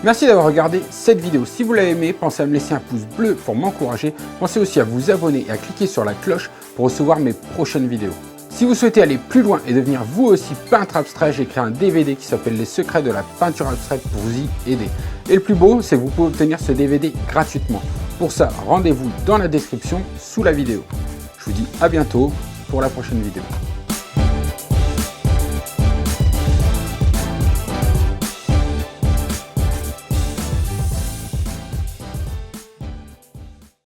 Merci d'avoir regardé cette vidéo. Si vous l'avez aimé, pensez à me laisser un pouce bleu pour m'encourager. Pensez aussi à vous abonner et à cliquer sur la cloche pour recevoir mes prochaines vidéos. Si vous souhaitez aller plus loin et devenir vous aussi peintre abstrait, j'ai créé un DVD qui s'appelle Les secrets de la peinture abstraite pour vous y aider. Et le plus beau, c'est que vous pouvez obtenir ce DVD gratuitement. Pour ça, rendez-vous dans la description sous la vidéo. Je vous dis à bientôt pour la prochaine vidéo.